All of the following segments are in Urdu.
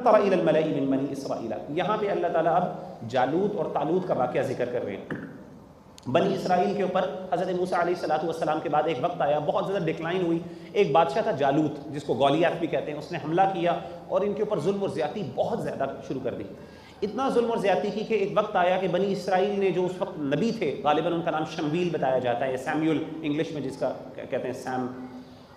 تر الی الملأ من بنی اسرائیل، یہاں پہ اللہ تعالیٰ اب جالوت اور طالوت کا واقعہ ذکر کر رہے ہیں۔ بنی اسرائیل کے اوپر حضرت موسیٰ علیہ السلام کے بعد ایک وقت آیا، بہت زیادہ ڈکلائن ہوئی۔ ایک بادشاہ تھا جالوت، جس کو گولیات بھی کہتے ہیں، اس نے حملہ کیا اور ان کے اوپر ظلم اور زیادتی بہت زیادہ شروع کر دی۔ اتنا ظلم اور زیادتی کی کہ ایک وقت آیا کہ بنی اسرائیل نے جو اس وقت نبی تھے، غالباً ان کا نام شمویل بتایا جاتا ہے، سیمیول انگلش میں جس کا کہتے ہیں سیم،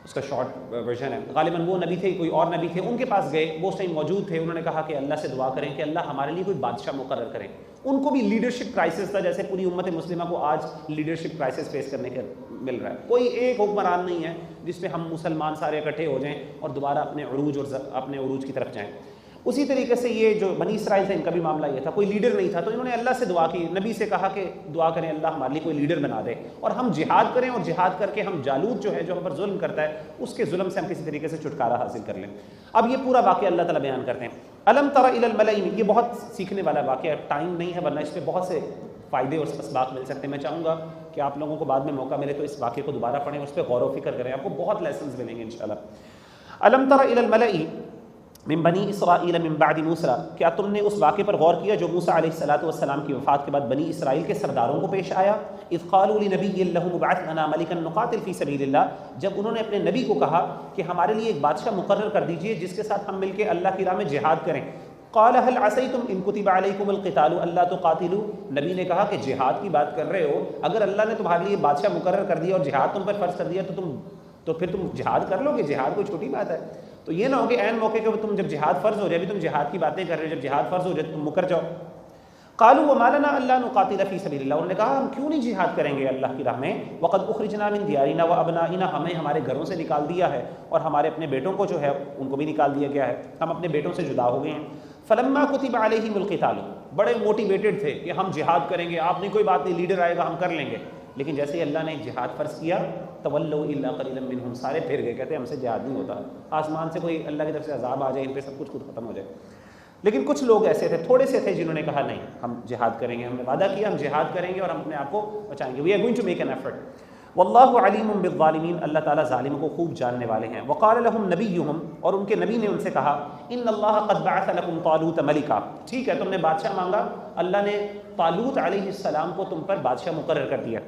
اس کا شارٹ ورژن ہے، غالباً وہ نبی تھے، کوئی اور نبی تھے، ان کے پاس گئے، وہ اس ٹائم موجود تھے۔ انہوں نے کہا کہ اللہ سے دعا کریں کہ اللہ ہمارے لیے کوئی بادشاہ مقرر کریں۔ ان کو بھی لیڈرشپ کرائسس تھا، جیسے پوری امت مسلمہ کو آج لیڈرشپ کرائسس فیس کرنے کے مل رہا ہے۔ کوئی ایک حکمران نہیں ہے جس پہ ہم مسلمان سارے اکٹھے ہو جائیں اور دوبارہ اپنے عروج کی طرف جائیں۔ اسی طریقے سے یہ جو بنی اسرائیل تھے، ان کا بھی معاملہ یہ تھا، کوئی لیڈر نہیں تھا، تو انہوں نے اللہ سے دعا کی، نبی سے کہا کہ دعا کریں اللہ ہمارے لیے کوئی لیڈر بنا دے اور ہم جہاد کریں، اور جہاد کر کے ہم جالوت جو ہے، جو ہم پر ظلم کرتا ہے، اس کے ظلم سے ہم کسی طریقے سے چھٹکارا حاصل کر لیں۔ اب یہ پورا واقعہ اللہ تعالیٰ بیان کرتے ہیں۔ الم تر الی الملأ، یہ بہت سیکھنے والا واقعہ ہے، ٹائم نہیں ہے ورنہ اس پہ بہت سے فائدے اور اسباق مل سکتے ہیں۔ میں چاہوں گا کہ آپ لوگوں کو بعد میں موقع ملے تو اس واقعے کو دوبارہ پڑھیں، اس پہ غور و فکر کریں، آپ کو بہت لیسنز ملیں گے انشاءاللہ۔ الم تر الی الملأ من بنی اسرائیل من بعد موسیٰ، کیا تم نے اس واقعے پر غور کیا جو موسیٰ علیہ السلام کی وفات کے بعد بنی اسرائیل کے سرداروں کو پیش آیا؟ اذ قالوا لنبی لہم ابعث لنا ملکا نقاتل فی سبیل اللہ، جب انہوں نے اپنے نبی کو کہا کہ ہمارے لیے ایک بادشاہ مقرر کر دیجئے جس کے ساتھ ہم مل کے اللہ کی راہ میں جہاد کریں۔ قال هل عصیتم ان کتب علیکم القتال الا تقاتلوا، نبی نے کہا کہ جہاد کی بات کر رہے ہو، اگر اللہ نے تمہارے لیے بادشاہ مقرر کر دیا اور جہاد تم پر فرض کر دیا تو پھر تم جہاد کر لو گے؟ جہاد کوئی چھوٹی بات ہے؟ تو یہ نہ ہو کہ عین موقع کے تم جب جہاد فرض ہو جائے، بھی تم جہاد کی باتیں کر رہے ہو، جب جہاد فرض ہو جائے تو تم مکر جاؤ۔ قالوا وما لنا الا نقاتل فی سبیل اللہ، انہوں نے کہا ہم کیوں نہیں جہاد کریں گے اللہ کی راہ میں؟ وقد اخرجنا من دیارنا وابنائنا، ہمیں ہمارے گھروں سے نکال دیا ہے اور ہمارے اپنے بیٹوں کو جو ہے ان کو بھی نکال دیا گیا ہے، ہم اپنے بیٹوں سے جدا ہو گئے ہیں۔ فلما کتب علیہم القتال، بڑے موٹیویٹڈ تھے کہ ہم جہاد کریں گے، آپ نہیں کوئی بات نہیں، لیڈر آئے گا ہم کر لیں گے، لیکن جیسے ہی اللہ نے جہاد فرض کیا تولوا الا قلیلا منہم، سارے پھر گئے، کہتے ہیں ہم سے جہاد نہیں ہوتا، آسمان سے کوئی اللہ کی طرف سے عذاب آ جائے، ان پہ سب کچھ خود ختم ہو جائے۔ لیکن کچھ لوگ ایسے تھے، تھوڑے سے تھے، جنہوں نے کہا نہیں ہم جہاد کریں گے، ہم نے وعدہ کیا ہم جہاد کریں گے اور ہم اپنے آپ کو بچائیں گے، we are going to make an effort. واللہ علیم بالظالمین، اللہ تعالیٰ ظالموں کو خوب جاننے والے ہیں۔ وقال لهم نبیہم، اور ان کے نبی نے ان سے کہا ان اللہ قد بعث لکم طالوت ملکا، ٹھیک ہے تم نے بادشاہ مانگا، اللہ نے طالوت علیہ السلام کو تم پر بادشاہ مقرر کر دیا۔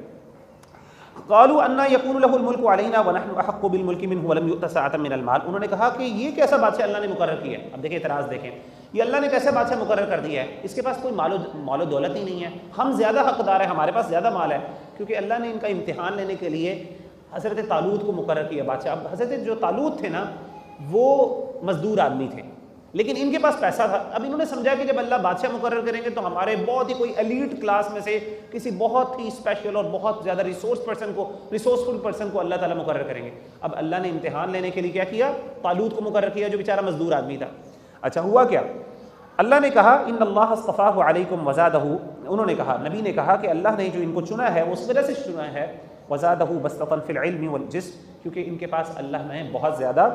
قالوا انا یکون له الملک علینا ونحن احق بالملک منہ ولم یؤت سعۃ من المال، انہوں نے کہا کہ یہ کیسا بادشاہ اللہ نے مقرر کیا ہے؟ اب دیکھیں اعتراض دیکھیں، یہ اللہ نے کیسے بادشاہ مقرر کر دیا ہے؟ اس کے پاس کوئی مال و دولت ہی نہیں ہے، ہم زیادہ حقدار ہیں، ہمارے پاس زیادہ مال ہے، کیونکہ اللہ نے ان کا امتحان لینے کے لیے حضرت طالوت کو مقرر کیا بادشاہ۔ اب حضرت جو طالوت تھے نا وہ مزدور آدمی تھے، لیکن ان کے پاس پیسہ تھا۔ اب انہوں نے سمجھا کہ جب اللہ بادشاہ مقرر کریں گے تو ہمارے بہت ہی کوئی ایلیٹ کلاس میں سے کسی بہت ہی اسپیشل اور بہت زیادہ ریسورسفل پرسن کو اللہ تعالیٰ مقرر کریں گے۔ اب اللہ نے امتحان لینے کے لیے کیا کیا؟ طالوت کو مقرر کیا جو بیچارہ مزدور آدمی تھا۔ اچھا ہوا کیا؟ اللہ نے کہا ان اللہ اصطفاہ علیکم وزادہ، انہوں نے کہا، نبی نے کہا کہ اللہ نے جو ان کو چنا ہے وہ اس وجہ سے چنا ہے وزادہ بسطۃ فی العلم والجسم، کیونکہ ان کے پاس اللہ نے بہت زیادہ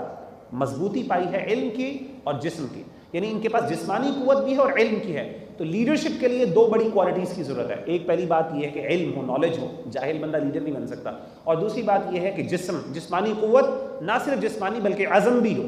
مضبوطی پائی ہے علم کی اور جسم کی، یعنی ان کے پاس جسمانی قوت بھی ہے اور علم کی ہے۔ تو لیڈرشپ کے لیے دو بڑی کوالٹیز کی ضرورت ہے، ایک پہلی بات یہ ہے کہ علم ہو، نالج ہو، جاہل بندہ لیڈر نہیں بن سکتا، اور دوسری بات یہ ہے کہ جسمانی قوت، نہ صرف جسمانی بلکہ عزم بھی ہو،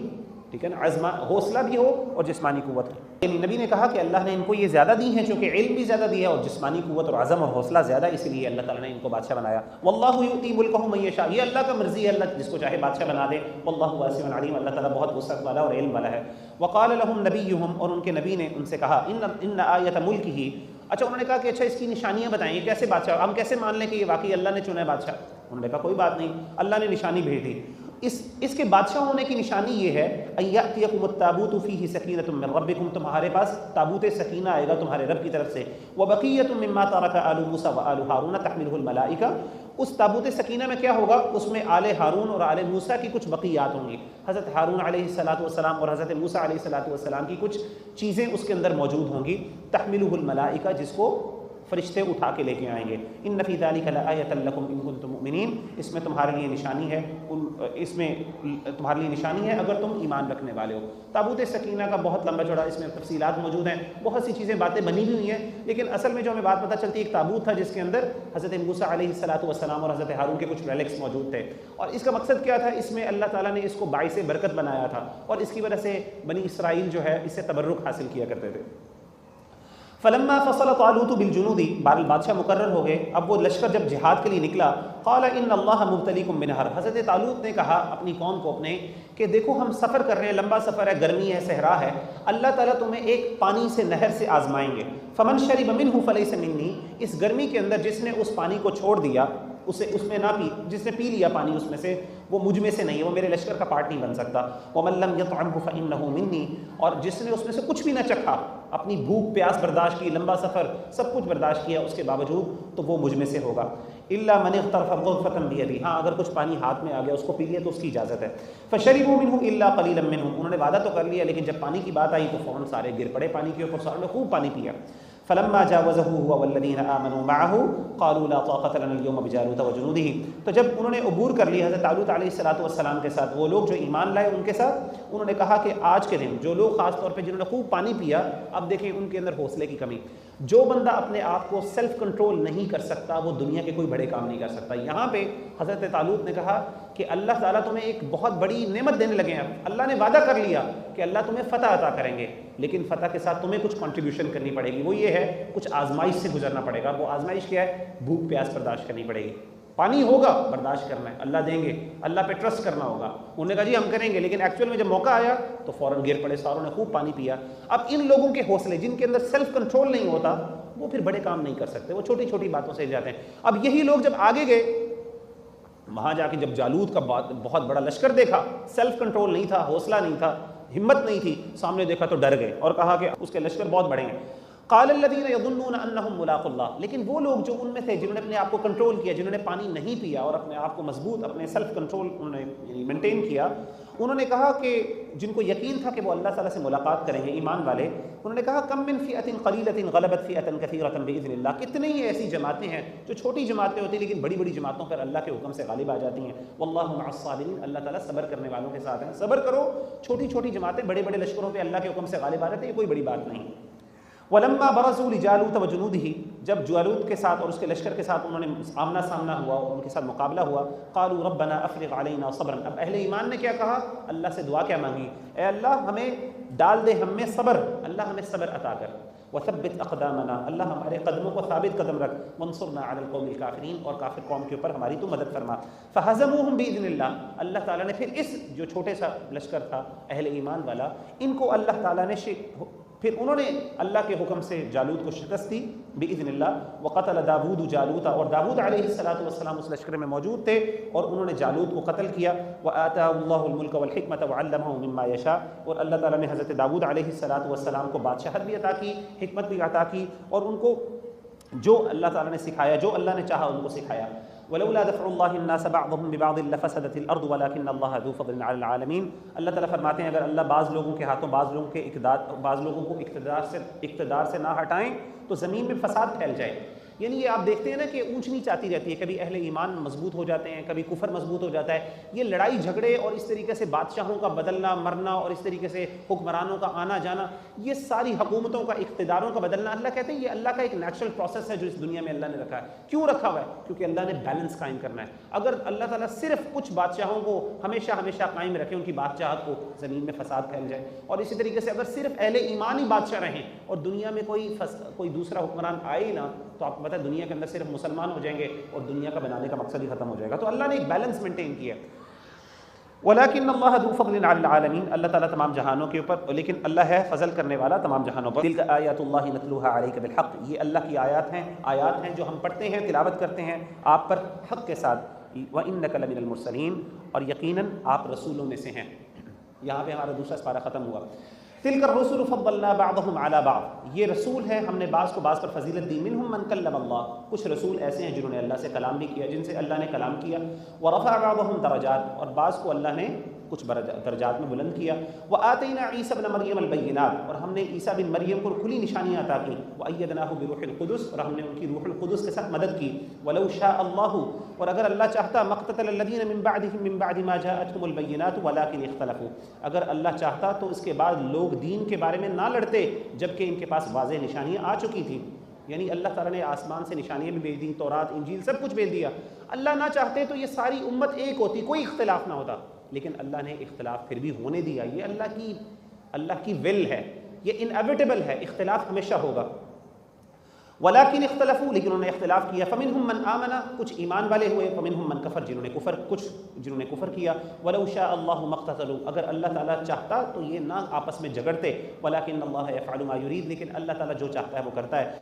ٹھیک ہے نا، حوصلہ بھی ہو اور جسمانی قوت ہو۔ یعنی نبی نے کہا کہ اللہ نے ان کو یہ زیادہ دی ہیں چونکہ علم بھی زیادہ دیا ہے اور جسمانی قوت اور عزم اور حوصلہ زیادہ، اسی لیے اللہ تعالیٰ نے ان کو بادشاہ بنایا۔ واللہ یؤتی ملکہ من یشاء، یہ اللہ کا مرضی ہے، اللہ جس کو چاہے بادشاہ بنا دے۔ واللہ واسع علیم، اللہ تعالیٰ بہت وسعت والا اور علم والا ہے۔ وقال لهم نبیہم، اور ان کے نبی نے ان سے کہا ان آیۃ ملکہ، اچھا انہوں نے کہا کہ اچھا اس کی نشانیاں بتائیں، یہ کیسے بادشاہ، ہم کیسے مان لیں کہ یہ واقعی اللہ نے چنا ہے بادشاہ؟ انہوں نے کہا کوئی بات نہیں، اللہ نے نشانی بھیج دی۔ اس کے بادشاہ ہونے کی نشانی یہ ہے ان یأتیکم التابوت فیہ سکینۃ من ربکم، تمہارے پاس تابوت سکینہ آئے گا تمہارے رب کی طرف سے، وبقیۃ مما ترک آل موسیٰ وآل ہارون تحملہ الملائکہ، اس تابوت سکینہ میں کیا ہوگا؟ اس میں آل ہارون اور آل موسیٰ کی کچھ بقیات ہوں گی، حضرت ہارون علیہ السلام اور حضرت موسیٰ علیہ السلام کی کچھ چیزیں اس کے اندر موجود ہوں گی، تحملہ الملائکہ، جس کو فرشتے اٹھا کے لے کے آئیں گے. ان فی ذلک لآیۃ لکم ان کنتم مؤمنین، اس میں تمہارے لیے نشانی ہے، اس میں تمہارے لیے نشانی ہے اگر تم ایمان رکھنے والے ہو. تابوت سکینہ کا بہت لمبا چوڑا اس میں تفصیلات موجود ہیں، بہت سی چیزیں باتیں بنی بھی ہوئی ہیں، لیکن اصل میں جو ہمیں بات پتہ چلتی ہے ایک تابوت تھا جس کے اندر حضرت موسیٰ علیہ السلام اور حضرت ہارون کے کچھ ریلکس موجود تھے، اور اس کا مقصد کیا تھا؟ اس میں اللہ تعالیٰ نے اس کو باعث برکت بنایا تھا، اور اس کی وجہ سے بنی اسرائیل جو ہے اس سے تبرک حاصل کیا کرتے تھے. فلما فصل طالوت بالجنود، بادشاہ مقرر ہو گئے، اب وہ لشکر جب جہاد کے لیے نکلا، قال ان اللہ مبتلیکم بنہر، حضرت طالوت نے کہا اپنی قوم کو اپنے کہ دیکھو ہم سفر کر رہے ہیں، لمبا سفر ہے، گرمی ہے، صحرا ہے، اللہ تعالیٰ تمہیں ایک پانی سے نہر سے آزمائیں گے. فمن شرب منہ فلیس منی، اس گرمی کے اندر جس نے اس پانی کو چھوڑ دیا، اس میں نہ پی، جس نے پی لیا پانی اس میں سے، وہ مجھ میں سے نہیں ہے، وہ میرے لشکر کا پارٹ نہیں بن سکتا. ومن لم یطعمہ فانہ منی، اور جس نے اس میں سے کچھ بھی نہ چکھا، اپنی بھوک پیاس برداشت کی، لمبا سفر سب کچھ برداشت کیا اس کے باوجود، تو وہ مجھ میں سے ہوگا. الا من اغترف غرفۃ بیدہ، ہاں اگر کچھ پانی ہاتھ میں آ گیا اس کو پی لیا تو اس کی اجازت ہے. فشربوا منہ الا قلیلا منهم، انہوں نے وعدہ تو کر لیا لیکن جب پانی کی بات آئی تو فوراً سارے گر پڑے پانی کے اوپر، ساروں نے خوب پانی پیا. فلما جاوزه هو والذین آمنوا معه قالوا لا طاقة لنا اليوم بجالوت وجنوده، تو جب انہوں نے عبور کر لیا حضرت طالوت علیہ السلام کے ساتھ، وہ لوگ جو ایمان لائے ان کے ساتھ، انہوں نے کہا کہ آج کے دن جو لوگ خاص طور پہ جنہوں نے خوب پانی پیا، اب دیکھیں ان کے اندر حوصلے کی کمی. جو بندہ اپنے آپ کو سیلف کنٹرول نہیں کر سکتا وہ دنیا کے کوئی بڑے کام نہیں کر سکتا. یہاں پہ حضرت طالوت نے کہا کہ اللہ تعالیٰ تمہیں ایک بہت بڑی نعمت دینے لگے ہیں، اللہ نے وعدہ کر لیا کہ اللہ تمہیں فتح عطا کریں گے، لیکن فتح کے ساتھ تمہیں کچھ کنٹریبیوشن کرنی پڑے گی. وہ یہ ہے کچھ آزمائش سے گزرنا پڑے گا. وہ آزمائش کیا ہے؟ بھوک پیاس برداشت کرنی پڑے گی. پانی ہوگا برداشت کرنا ہے، اللہ دیں گے، اللہ پہ ٹرسٹ کرنا ہوگا. انہوں نے کہا جی ہم کریں گے، لیکن ایکچوئل میں جب موقع آیا تو فوراً گر پڑے، ساروں نے خوب پانی پیا. اب ان لوگوں کے حوصلے جن کے اندر سیلف کنٹرول نہیں ہوتا وہ پھر بڑے کام نہیں کر سکتے، وہ چھوٹی چھوٹی باتوں سے جاتے ہیں. اب یہی لوگ جب آگے گئے، وہاں جا کے جب جالوت کا بہت بڑا لشکر دیکھا، سیلف کنٹرول نہیں تھا، حوصلہ نہیں تھا، ہمت نہیں تھی، سامنے دیکھا تو ڈر گئے اور کہا کہ اس کے لشکر بہت بڑے ہیں. قال الذين يظنون انهم ملاقو اللہ، لیکن وہ لوگ جو ان میں تھے جنہوں نے اپنے آپ کو کنٹرول کیا، جنہوں نے پانی نہیں پیا اور اپنے آپ کو مضبوط، اپنے سیلف کنٹرول انہوں نے مینٹین کیا، انہوں نے کہا کہ جن کو یقین تھا کہ وہ اللہ تعالیٰ سے ملاقات کریں گے، ایمان والے، انہوں نے کہا کم من فئۃ قلیلۃ غلبت فئۃ کثیرۃ باذن اللہ، کتنی ہی ایسی جماعتیں ہیں جو چھوٹی جماعتیں ہوتی ہیں لیکن بڑی بڑی جماعتوں پر اللہ کے حکم سے غالب آ جاتی ہیں. واللہ مع الصابرین، اللہ تعالیٰ صبر کرنے والوں کے ساتھ ہیں. صبر کرو، چھوٹی چھوٹی جماعتیں بڑے بڑے لشکروں پہ اللہ کے حکم سے غالب آ جاتے ہیں، یہ کوئی بڑی بات نہیں. ولما برزوا لجالوت وجنوده، جب جالوت کے ساتھ اور اس کے لشکر کے ساتھ انہوں نے آمنا سامنا ہوا اور ان کے ساتھ مقابلہ ہوا، قالوا ربنا افرغ علینا صبرا، اب اہل ایمان نے کیا کہا؟ اللہ سے دعا کیا مانگی؟ اے اللہ ہمیں ڈال دے ہم میں صبر، اللہ ہمیں صبر عطا کر. وثبت اقدامنا، اللہ ہمارے قدموں کو ثابت قدم رکھ. وانصرنا علی القوم الکافرین، اور کافر قوم کے اوپر ہماری تو مدد فرما. فہزموہم باذن اللہ، اللہ تعالیٰ نے پھر اس جو چھوٹے سا لشکر تھا اہل ایمان والا، ان کو اللہ تعالیٰ نے پھر انہوں نے اللہ کے حکم سے جالوت کو شکست دی باذن اللہ. وقتل داود جالوت، اور داود علیہ السلام اس لشکر میں موجود تھے اور انہوں نے جالوت کو قتل کیا. وآتاہ اللہ الملک والحکمت وعلمہ مما یشاء، اور اللہ تعالیٰ نے حضرت داود علیہ السلام کو بادشاہت بھی عطا کی، حکمت بھی عطا کی، اور ان کو جو اللہ تعالیٰ نے سکھایا، جو اللہ نے چاہا ان کو سکھایا. ولولا دفع اللہ الناس بعضهم ببعض لفسدت الارض ولكن اللہ ذو فضل علی العالمین. اللہ تعالیٰ فرماتے ہیں اگر اللہ بعض لوگوں کے ہاتھوں بعض لوگوں کو اقتدار سے نہ ہٹائیں تو زمین میں فساد پھیل جائے. یعنی یہ آپ دیکھتے ہیں نا کہ اونچ نیچ آتی رہتی ہے، کبھی اہل ایمان مضبوط ہو جاتے ہیں، کبھی کفر مضبوط ہو جاتا ہے. یہ لڑائی جھگڑے اور اس طریقے سے بادشاہوں کا بدلنا مرنا اور اس طریقے سے حکمرانوں کا آنا جانا، یہ ساری حکومتوں کا، اقتداروں کا بدلنا، اللہ کہتے ہیں یہ اللہ کا ایک نیچرل پروسیس ہے جو اس دنیا میں اللہ نے رکھا ہے. کیوں رکھا ہوا ہے؟ کیونکہ اللہ نے بیلنس قائم کرنا ہے. اگر اللہ تعالیٰ صرف کچھ بادشاہوں کو ہمیشہ قائم رکھے، ان کی بادشاہت کو، زمین میں فساد پھیل جائے. اور اسی طریقے سے اگر صرف اہل ایمان ہی بادشاہ رہیں اور دنیا میں کوئی دوسرا حکمران آئے ہی نہ، تو آپ کو پتہ ہے دنیا کے اندر صرف مسلمان ہو جائیں گے اور دنیا کا بنانے کا مقصد ہی ختم ہو جائے گا. تو اللہ نے ایک بیلنس مینٹین کیا. ولیکن اللہ ذو فضل علی العالمین، اللہ تعالیٰ تمام جہانوں کے اوپر، لیکن اللہ ہے فضل کرنے والا تمام جہانوں پر. تلک آیات اللہ نتلوها علیک بالحق، یہ اللہ کی آیات ہیں جو ہم پڑھتے ہیں، تلاوت کرتے ہیں آپ پر حق کے ساتھ. وانک لمن المرسلین، اور یقیناً آپ رسولوں میں سے ہیں. یہاں پہ ہمارا دوسرا سپارہ ختم ہوا. تلک الرسل فضلنا بعضهم علی بعض، یہ رسول ہیں ہم نے بعض کو بعض پر فضیلت دی. منہم من کلم اللہ، کچھ رسول ایسے ہیں جنہوں نے اللہ سے کلام بھی کیا، جن سے اللہ نے کلام کیا. ورفع بعضهم درجات، اور بعض کو اللہ نے کچھ درجات میں بلند کیا. وآتینا عیسی ابن مریم البینات, اور ہم نے عیسیٰ بن مریم کو کھلی نشانیاں عطا کی. وأیدناہ بروح القدس, اور ہم نے ان کی روح القدس کے ساتھ مدد کی. ولو شاء اللہ, اور اگر اللہ چاہتا, مقتتل الذین من بعدہم من بعد ما جاءتهم البینات ولکن اختلفوا, اگر اللہ چاہتا تو اس کے بعد لوگ دین کے بارے میں نہ لڑتے جبکہ ان کے پاس واضح نشانیاں آ چکی تھیں. یعنی اللہ تعالیٰ نے آسمان سے نشانیاں بھی بھیج دیں, تورات انجیل سب کچھ بھیج دیا. اللہ نہ چاہتے تو یہ ساری امت ایک ہوتی, کوئی اختلاف نہ ہوتا, لیکن اللہ نے اختلاف پھر بھی ہونے دیا. یہ اللہ کی ول ہے, یہ انیویٹیبل ہے, اختلاف ہمیشہ ہوگا. ولیکن اختلفوا, لیکن انہوں نے اختلاف کیا. فمنہم من آمن, کچھ ایمان والے ہوئے. فمنہم من کفر, جنہوں نے کفر کیا. ولو شاء اللہ ما اقتتلوا, اگر اللہ تعالیٰ چاہتا تو یہ نہ آپس میں جھگڑتے. ولیکن اللہ یفعل ما یرید, لیکن اللہ تعالیٰ جو چاہتا ہے وہ کرتا ہے.